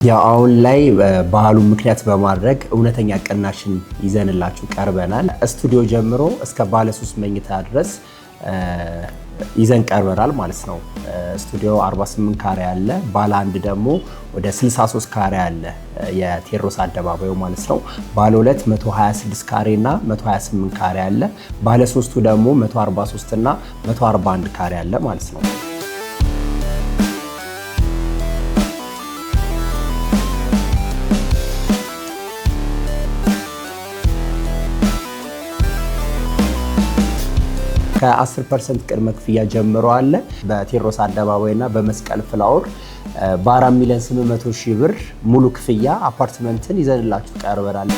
ያው አሁን ላይ ባህሉን ምክንያት በማድረግ እውነተኛ ቅናሽን ይዘንላችሁ ቀርበናል። ስቱዲዮ ጀምሮ እስከ ባለ 3 መኝታ ድረስ ይዘን ቀርበናል ማለት ነው። ስቱዲዮ 48 ካሬ አለ፣ ባለ አንድ ደግሞ ወደ 63 ካሬ አለ፣ የቴዎድሮስ አደባባዩ ማለት ነው። ባለ 2 126 ካሬ እና 128 ካሬ አለ፣ ባለ 3ቱ ደግሞ 143 እና 141 ካሬ አለ ማለት ነው። ከ10% ቅድመ ክፍያ ጀምሮ አለ። በቴዎድሮስ አደባባይና በመስቀል ፍላወር በ4 ሚሊዮን 800 ሺህ ብር ሙሉ ክፍያ አፓርትመንትን ይዘንላችሁ ቀርበናል።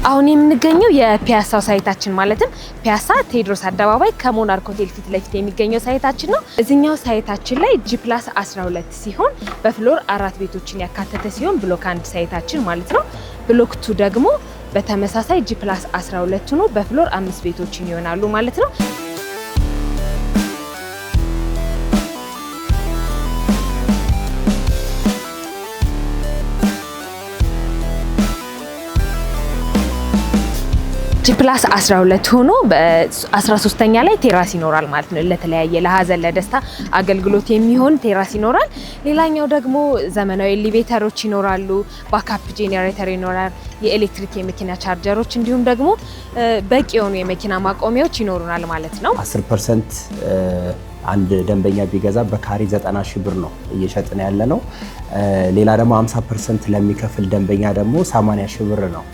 አሁን የምንገኘው የፒያሳው ሳይታችን ማለትም ፒያሳ ቴዎድሮስ አደባባይ ከሞናርክ ሆቴል ፊት ለፊት የሚገኘው ሳይታችን ነው። እዚህኛው ሳይታችን ላይ G+12 ሲሆን በፍሎር 4 ቤቶችን ያካተተ ሲሆን ብሎክ 1 ሳይታችን ማለት ነው። ብሎክ 2 ደግሞ በተመሳሳይ G+12 ሆኖ በፍሎር 5 ቤቶችን ይሆናሉ ማለት ነው። G+12 ሆኖ በ13ኛ ላይ ቴራስ ይኖራል ማለት ነው። ለተለያየ ለሀዘን ለደስታ አገልግሎት የሚሆን ቴራስ ይኖራል። ሌላኛው ደግሞ ዘመናዊ ኤሌቬተሮች ይኖራሉ፣ ባካፕ ጄኔሬተር ይኖራል፣ የኤሌክትሪክ የመኪና ቻርጀሮች እንዲሁም ደግሞ በቂ የሆኑ የመኪና ማቆሚያዎች ይኖሩናል ማለት ነው። 10% አንድ ደንበኛ ቢገዛ በካሬ 90 ሺህ ብር ነው እየሸጥን ያለ ነው። ሌላ ደግሞ 50% ለሚከፍል ደንበኛ ደግሞ 80 ሺህ ብር ነው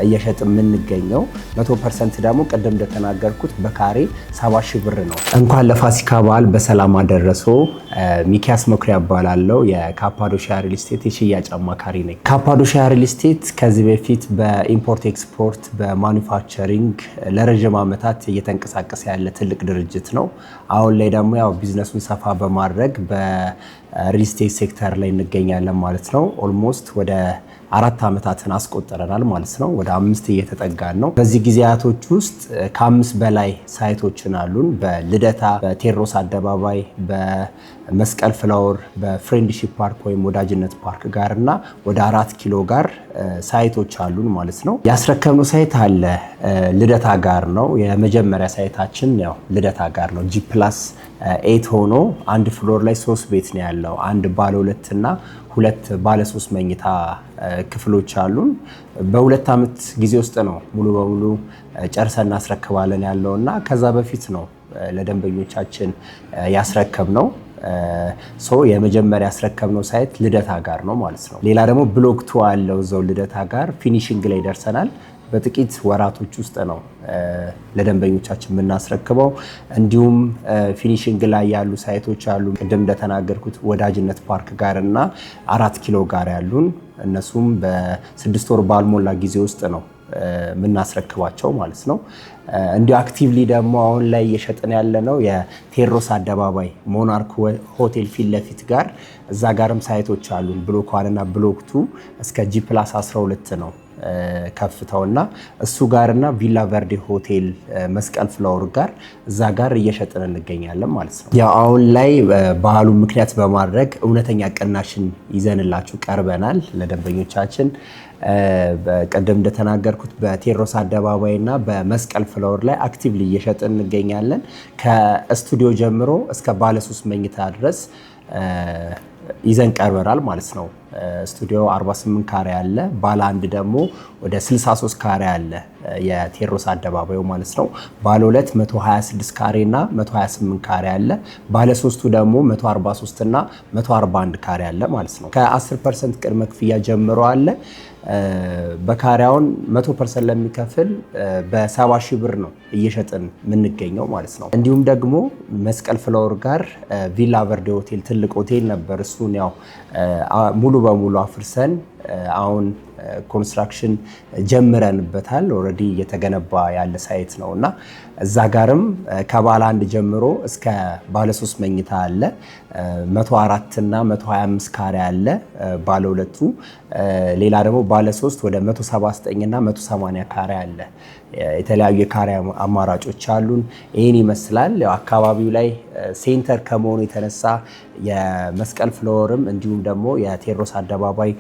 እየሸጥ የምንገኘው። 100% ደግሞ ቅድም እንደተናገርኩት በካሬ 70 ሺህ ብር ነው። እንኳን ለፋሲካ በዓል በሰላም አደረሶ። ሚኪያስ መኩሪያ እባላለሁ። የካፓዶሺያ ሪል ስቴት የሽያጭ አማካሪ ነኝ። ካፓዶሺያ ሪል ስቴት ከዚህ በፊት በኢምፖርት ኤክስፖርት፣ በማኑፋክቸሪንግ ለረጅም ዓመታት እየተንቀሳቀሰ ያለ ትልቅ ድርጅት ነው። አሁን ላይ ደግሞ ያው ቢዝነሱን ሰፋ በማድረግ በሪል ስቴት ሴክተር ላይ እንገኛለን ማለት ነው። ኦልሞስት ወደ 4 ዓመታትን አስቆጥረናል ማለት ነው። ወደ 5 እየተጠጋን ነው። በዚህ ጊዜያቶች ውስጥ ከ5 በላይ ሳይቶችን አሉን። በልደታ፣ በቴዎድሮስ አደባባይ፣ በመስቀል ፍላወር፣ በፍሬንድሺፕ ፓርክ ወይም ወዳጅነት ፓርክ ጋር እና ወደ 4 ኪሎ ጋር ሳይቶች አሉን ማለት ነው። ያስረከብነው ሳይት አለ ልደታ ጋር ነው። የመጀመሪያ ሳይታችን ያው ልደታ ጋር ነው። G+8 ሆኖ አንድ ፍሎር ላይ 3 ቤት ነው ያለው። አንድ ባለ 2 እና 2 ባለ 3 መኝታ ክፍሎች አሉን። በ2 ዓመት ጊዜ ውስጥ ነው ሙሉ በሙሉ ጨርሰን እናስረክባለን ያለው እና ከዛ በፊት ነው ለደንበኞቻችን ያስረከብነው። የመጀመሪያ ያስረከብነው ሳይት ልደታ ጋር ነው ማለት ነው። ሌላ ደግሞ ብሎክ 2 አለው እዛው ልደታ ጋር ፊኒሺንግ ላይ ደርሰናል። በጥቂት ወራቶች ውስጥ ነው ለደንበኞቻችን የምናስረክበው። እንዲሁም ፊኒሺንግ ላይ ያሉ ሳይቶች አሉ። ቅድም እንደተናገርኩት ወዳጅነት ፓርክ ጋር እና 4 ኪሎ ጋር ያሉን እነሱም በ6 ወር ባልሞላ ጊዜ ውስጥ ነው የምናስረክባቸው ማለት ነው። እንዲሁ አክቲቭሊ ደግሞ አሁን ላይ እየሸጥን ያለ ነው የቴዎድሮስ አደባባይ ሞናርክ ሆቴል ፊት ለፊት ጋር እዛ ጋርም ሳይቶች አሉን። ብሎክ 1 እና ብሎክ 2 እስከ G+12 ነው ከፍተውና እሱ ጋርና ቪላ ቨርዴ ሆቴል መስቀል ፍላወር ጋር እዛ ጋር እየሸጥን እንገኛለን ማለት ነው። ያው አሁን ላይ ባህሉን ምክንያት በማድረግ እውነተኛ ቅናሽን ይዘንላችሁ ቀርበናል ለደንበኞቻችን። በቀደም እንደተናገርኩት በቴዎድሮስ አደባባይ እና በመስቀል ፍላወር ላይ አክቲቭሊ እየሸጥን እንገኛለን። ከስቱዲዮ ጀምሮ እስከ ባለ 3 መኝታ ድረስ ይዘን ቀርበናል ማለት ነው። ስቱዲዮ 48 ካሬ አለ፣ ባለ አንድ ደግሞ ወደ 63 ካሬ አለ፣ የቴዎድሮስ አደባባዩ ማለት ነው። ባለ 2 126 ካሬ እና 128 ካሬ አለ፣ ባለ 3ቱ ደግሞ 143 እና 141 ካሬ አለ ማለት ነው። ከ10% ቅድመ ክፍያ ጀምሮ አለ። በካሬውን 100% ለሚከፍል በ70 ሺህ ብር ነው እየሸጥን የምንገኘው ማለት ነው። እንዲሁም ደግሞ መስቀል ፍላወር ጋር ቪላ ቨርዴ ሆቴል ትልቅ ሆቴል ነበር። እሱን ያው ሙሉ በሙሉ አፍርሰን አሁን ኮንስትራክሽን ጀምረንበታል። ኦልሬዲ እየተገነባ ያለ ሳይት ነው እና እዛ ጋርም ከባለ 1 ጀምሮ እስከ ባለ 3 መኝታ አለ። 104 እና 125 ካሬ አለ ባለ 2ቱ። ሌላ ደግሞ ባለ 3 ወደ 179 እና 180 ካሬ አለ። የተለያዩ የካሬ አማራጮች አሉን። ይህን ይመስላል። አካባቢው ላይ ሴንተር ከመሆኑ የተነሳ የመስቀል ፍሎርም እንዲሁም ደግሞ የቴዎድሮስ አደባባይ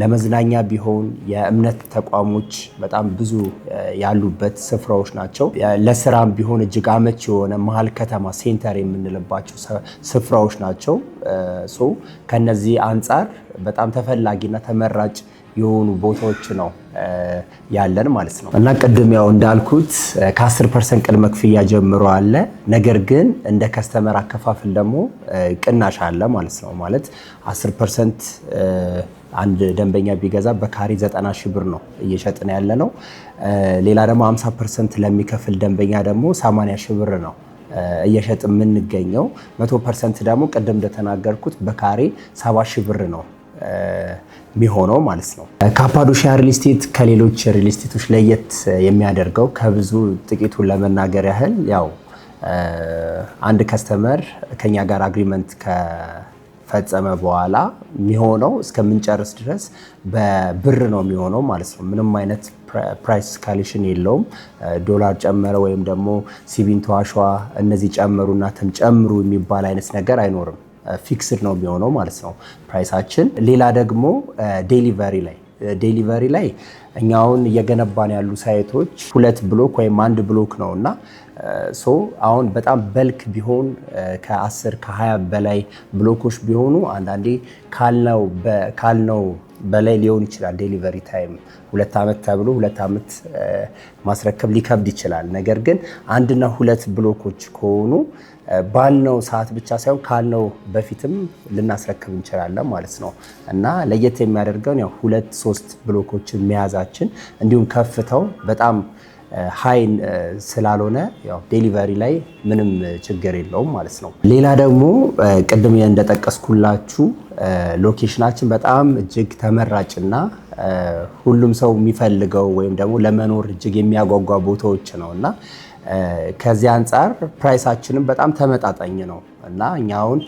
ለመዝናኛ ቢሆን የእምነት ተቋሞች በጣም ብዙ ያሉበት ስፍራዎች ናቸው። ለስራም ቢሆን እጅግ አመች የሆነ መሀል ከተማ ሴንተር የምንልባቸው ስፍራዎች ናቸው። ከነዚህ አንጻር በጣም ተፈላጊና ተመራጭ የሆኑ ቦታዎች ነው ያለን ማለት ነው እና ቅድም ያው እንዳልኩት ከ10% ቅድመ ክፍያ ጀምሮ አለ። ነገር ግን እንደ ከስተመር አከፋፈል ደግሞ ቅናሽ አለ ማለት ነው። ማለት 10% አንድ ደንበኛ ቢገዛ በካሬ 90 ሺህ ብር ነው እየሸጥን ያለ ነው። ሌላ ደግሞ 50% ለሚከፍል ደንበኛ ደግሞ 80 ሺህ ብር ነው እየሸጥ የምንገኘው። 100% ደግሞ ቅድም እንደተናገርኩት በካሬ 70 ሺህ ብር ነው የሚሆነው ማለት ነው። ካፓዶሺያ ሪል ስቴት ከሌሎች ሪል ስቴቶች ለየት የሚያደርገው ከብዙ ጥቂቱን ለመናገር ያህል ያው አንድ ከስተመር ከኛ ጋር አግሪመንት ከፈጸመ በኋላ የሚሆነው እስከምንጨርስ ድረስ በብር ነው የሚሆነው ማለት ነው። ምንም አይነት ፕራይስ ስካሌሽን የለውም። ዶላር ጨመረ ወይም ደግሞ ሲሚንቶ አሸዋ እነዚህ ጨመሩና ጨምሩ የሚባል አይነት ነገር አይኖርም። ፊክስድ ነው የሚሆነው ማለት ነው ፕራይሳችን። ሌላ ደግሞ ዴሊቨሪ ላይ እኛ አሁን እየገነባን ያሉ ሳይቶች 2 ብሎክ ወይም 1 ብሎክ ነው እና አሁን በጣም በልክ ቢሆን ከ10 ከ20 በላይ ብሎኮች ቢሆኑ አንዳንዴ ካልነው በላይ ሊሆን ይችላል። ዴሊቨሪ ታይም 2 ዓመት ተብሎ 2 ዓመት ማስረከብ ሊከብድ ይችላል። ነገር ግን 1 እና 2 ብሎኮች ከሆኑ ባልነው ሰዓት ብቻ ሳይሆን ካልነው በፊትም ልናስረክብ እንችላለን ማለት ነው እና ለየት የሚያደርገው ያው 2-3 ብሎኮችን መያዛችን እንዲሁም ከፍተው በጣም ሃይ ስላልሆነ ያው ዴሊቨሪ ላይ ምንም ችግር የለውም ማለት ነው። ሌላ ደግሞ ቅድም እንደጠቀስኩላችሁ ሎኬሽናችን በጣም እጅግ ተመራጭና ሁሉም ሰው የሚፈልገው ወይም ደግሞ ለመኖር እጅግ የሚያጓጓ ቦታዎች ነው እና ከዚህ አንጻር ፕራይሳችንም በጣም ተመጣጣኝ ነው እና እኛ አሁን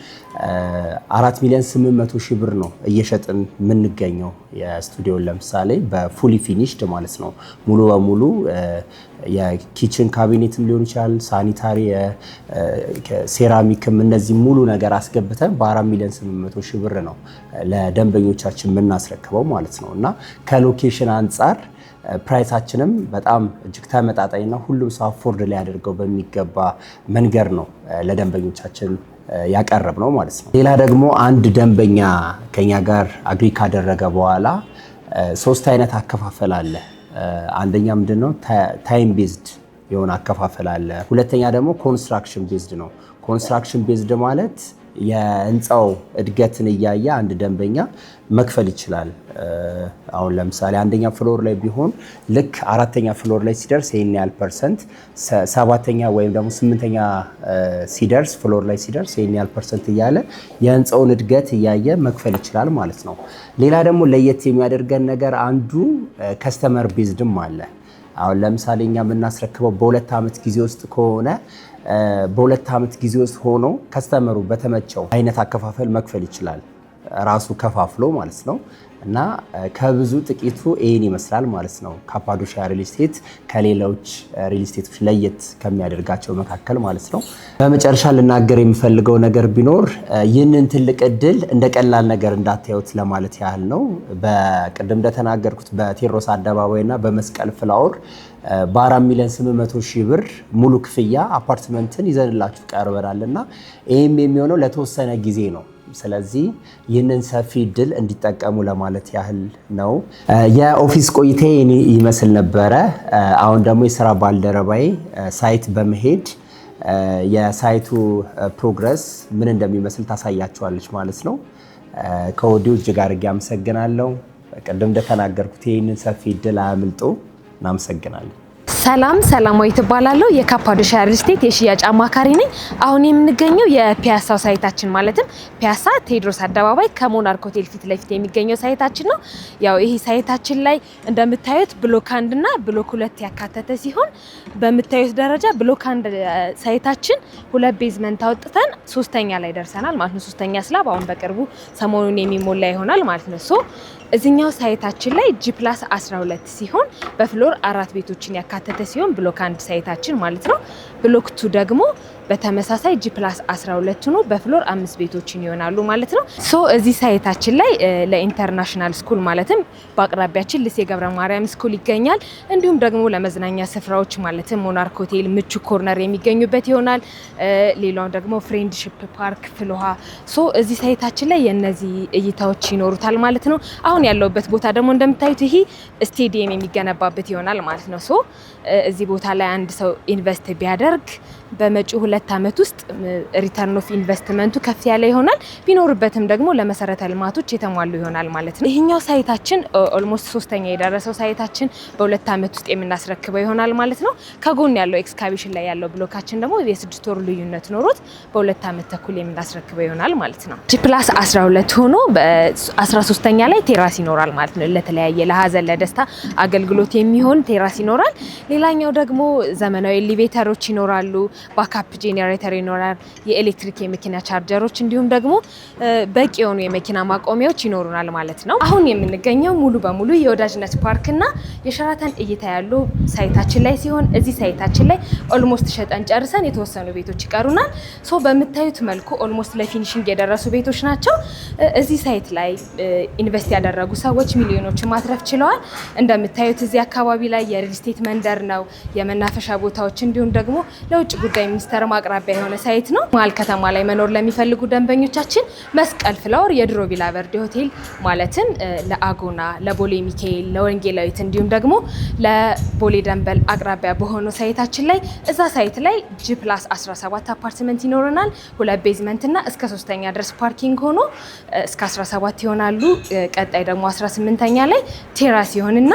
4,800,000 ብር ነው እየሸጥን የምንገኘው የስቱዲዮን ለምሳሌ በፉሊ ፊኒሽድ ማለት ነው። ሙሉ በሙሉ የኪችን ካቢኔትም ሊሆን ይችላል፣ ሳኒታሪ፣ ሴራሚክም እነዚህ ሙሉ ነገር አስገብተን በ4,800,000 ብር ነው ለደንበኞቻችን የምናስረክበው ማለት ነው እና ከሎኬሽን አንጻር ፕራይሳችንም በጣም እጅግ ተመጣጣኝና ሁሉም ሰው አፎርድ ሊያደርገው በሚገባ መንገድ ነው ለደንበኞቻችን ያቀረብ ነው ማለት ነው። ሌላ ደግሞ አንድ ደንበኛ ከኛ ጋር አግሪ ካደረገ በኋላ 3 አይነት አከፋፈል አለ። አንደኛ ምንድነው ታይም ቤዝድ የሆነ አከፋፈል አለ። ሁለተኛ ደግሞ ኮንስትራክሽን ቤዝድ ነው። ኮንስትራክሽን ቤዝድ ማለት የህንፃው እድገትን እያየ አንድ ደንበኛ መክፈል ይችላል። አሁን ለምሳሌ 1ኛ ፍሎር ላይ ቢሆን ልክ 4ኛ ፍሎር ላይ ሲደርስ ይሄን ያህል ፐርሰንት፣ 7ኛ ወይም ደግሞ 8ኛ ሲደርስ ፍሎር ላይ ሲደርስ ይሄን ያህል ፐርሰንት እያለ የህንፃውን እድገት እያየ መክፈል ይችላል ማለት ነው። ሌላ ደግሞ ለየት የሚያደርገን ነገር አንዱ ከስተመር ቤዝድም አለ። አሁን ለምሳሌ እኛ የምናስረክበው በ2 ዓመት ጊዜ ውስጥ ከሆነ በ2 ዓመት ጊዜ ውስጥ ሆኖ ከስተመሩ በተመቸው አይነት አከፋፈል መክፈል ይችላል ራሱ ከፋፍሎ ማለት ነው እና ከብዙ ጥቂቱ ይሄን ይመስላል ማለት ነው ካፓዶሺያ ሪል ስቴት ከሌሎች ሪል ስቴቶች ለየት ከሚያደርጋቸው መካከል ማለት ነው። በመጨረሻ ልናገር የሚፈልገው ነገር ቢኖር ይህንን ትልቅ እድል እንደ ቀላል ነገር እንዳታዩት ለማለት ያህል ነው። በቅድም እንደተናገርኩት በቴዎድሮስ አደባባይና በመስቀል ፍላወር በ4,800,000 ብር ሙሉ ክፍያ አፓርትመንትን ይዘንላችሁ ቀርበናልና ይህም የሚሆነው ለተወሰነ ጊዜ ነው። ስለዚህ ይህንን ሰፊ እድል እንዲጠቀሙ ለማለት ያህል ነው። የኦፊስ ቆይታ ይመስል ነበረ። አሁን ደግሞ የስራ ባልደረባዬ ሳይት በመሄድ የሳይቱ ፕሮግረስ ምን እንደሚመስል ታሳያቸዋለች ማለት ነው። ከወዲሁ እጅግ አድርጌ አመሰግናለሁ። ቅድም እንደተናገርኩት ይህንን ሰፊ እድል አያምልጡ። እናመሰግናለን። ሰላም ሰላማዊት እባላለሁ። የካፓዶሻ ሪል ስቴት የሽያጭ አማካሪ ነኝ። አሁን የምንገኘው የፒያሳው ሳይታችን ማለትም ፒያሳ ቴዎድሮስ አደባባይ ከሞናርክ ሆቴል ፊት ለፊት የሚገኘው ሳይታችን ነው። ያው ይሄ ሳይታችን ላይ እንደምታዩት ብሎክ 1 እና ብሎክ 2 ያካተተ ሲሆን በምታዩት ደረጃ ብሎክ 1 ሳይታችን 2 ቤዝመንት አውጥተን 3ኛ ላይ ደርሰናል ማለት ነው። 3ኛ ስላብ አሁን በቅርቡ ሰሞኑን የሚሞላ ይሆናል ማለት ነው። እዚህኛው ሳይታችን ላይ G+12 ሲሆን በፍሎር 4 ቤቶችን ያካተተ ሲሆን ብሎክ 1 ሳይታችን ማለት ነው። ብሎክ 2 ደግሞ በተመሳሳይ G+12 ሆኖ በፍሎር 5 ቤቶችን ይሆናሉ ማለት ነው። እዚህ ሳይታችን ላይ ለኢንተርናሽናል ስኩል ማለትም በአቅራቢያችን ልሴ ገብረ ማርያም ስኩል ይገኛል። እንዲሁም ደግሞ ለመዝናኛ ስፍራዎች ማለትም ሞናርክ ሆቴል፣ ምቹ ኮርነር የሚገኙበት ይሆናል። ሌላው ደግሞ ፍሬንድሺፕ ፓርክ፣ ፍልውሃ እዚህ ሳይታችን ላይ የነዚህ እይታዎች ይኖሩታል ማለት ነው። አሁን ያለውበት ቦታ ደግሞ እንደምታዩት ይሄ ስቴዲየም የሚገነባበት ይሆናል ማለት ነው። እዚህ ቦታ ላይ አንድ ሰው ኢንቨስት ቢያደርግ በመጪው 2 ዓመት ውስጥ ሪተርን ኦፍ ኢንቨስትመንቱ ከፍ ያለ ይሆናል። ቢኖርበትም ደግሞ ለመሰረተ ልማቶች የተሟሉ ይሆናል ማለት ነው። ይሄኛው ሳይታችን ኦልሞስት 3ኛ የደረሰው ሳይታችን በ2 ዓመት ውስጥ የምናስረክበው ይሆናል ማለት ነው። ከጎን ያለው ኤክስካቬሽን ላይ ያለው ብሎካችን ደግሞ የ6 ወር ልዩነት ኖሮት በ2 ዓመት ተኩል የምናስረክበው ይሆናል ማለት ነው። G+12 ሆኖ በ13ኛ ላይ ቴራስ ይኖራል ማለት ነው። ለተለያየ ለሀዘን ለደስታ አገልግሎት የሚሆን ቴራስ ይኖራል። ሌላኛው ደግሞ ዘመናዊ ኤሌቬተሮች ይኖራሉ። ባካፕ ጄኔሬተር ይኖራል። የኤሌክትሪክ የመኪና ቻርጀሮች እንዲሁም ደግሞ በቂ የሆኑ የመኪና ማቆሚያዎች ይኖሩናል ማለት ነው። አሁን የምንገኘው ሙሉ በሙሉ የወዳጅነት ፓርክና የሸራተን እይታ ያለው ሳይታችን ላይ ሲሆን እዚህ ሳይታችን ላይ ኦልሞስት ሸጠን ጨርሰን የተወሰኑ ቤቶች ይቀሩናል። በምታዩት መልኩ ኦልሞስት ለፊኒሺንግ የደረሱ ቤቶች ናቸው። እዚህ ሳይት ላይ ኢንቨስት ያደረጉ ሰዎች ሚሊዮኖችን ማትረፍ ችለዋል። እንደምታዩት እዚህ አካባቢ ላይ የሪል ስቴት መንደር ነው። የመናፈሻ ቦታዎች እንዲሁም ደግሞ ለውጭ ጉዳይ ሚኒስቴር አቅራቢያ የሆነ ሳይት ነው። መሀል ከተማ ላይ መኖር ለሚፈልጉ ደንበኞቻችን መስቀል ፍላወር የድሮ ቪላ ቨርዴ ሆቴል ማለትም ለአጎና፣ ለቦሌ ሚካኤል፣ ለወንጌላዊት እንዲሁም ደግሞ ለቦሌ ደንበል አቅራቢያ በሆነው ሳይታችን ላይ እዛ ሳይት ላይ G+17 አፓርትመንት ይኖረናል። 2 ቤዝመንት እና እስከ 3ኛ ድረስ ፓርኪንግ ሆኖ እስከ 17 ይሆናሉ። ቀጣይ ደግሞ 18ኛ ላይ ቴራስ ይሆንና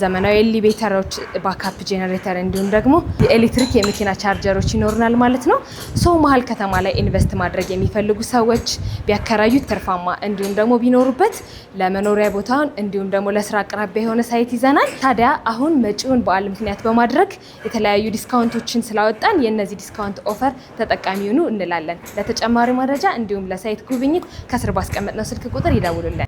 ዘመናዊ ኤሌቬተሮች፣ ባካፕ ጄኔሬተር እንዲሁም ደግሞ የኤሌክትሪክ የመኪና ቻርጀሮች ይኖሩናል ማለት ነው። መሀል ከተማ ላይ ኢንቨስት ማድረግ የሚፈልጉ ሰዎች ቢያከራዩት ትርፋማ እንዲሁም ደግሞ ቢኖሩበት ለመኖሪያ ቦታውን እንዲሁም ደግሞ ለስራ አቅራቢያ የሆነ ሳይት ይዘናል። ታዲያ አሁን መጪውን በዓል ምክንያት በማድረግ የተለያዩ ዲስካውንቶችን ስላወጣን የነዚህ ዲስካውንት ኦፈር ተጠቃሚ ሁኑ እንላለን። ለተጨማሪ መረጃ እንዲሁም ለሳይት ጉብኝት ከስር ባስቀመጥነው ስልክ ቁጥር ይደውሉልን።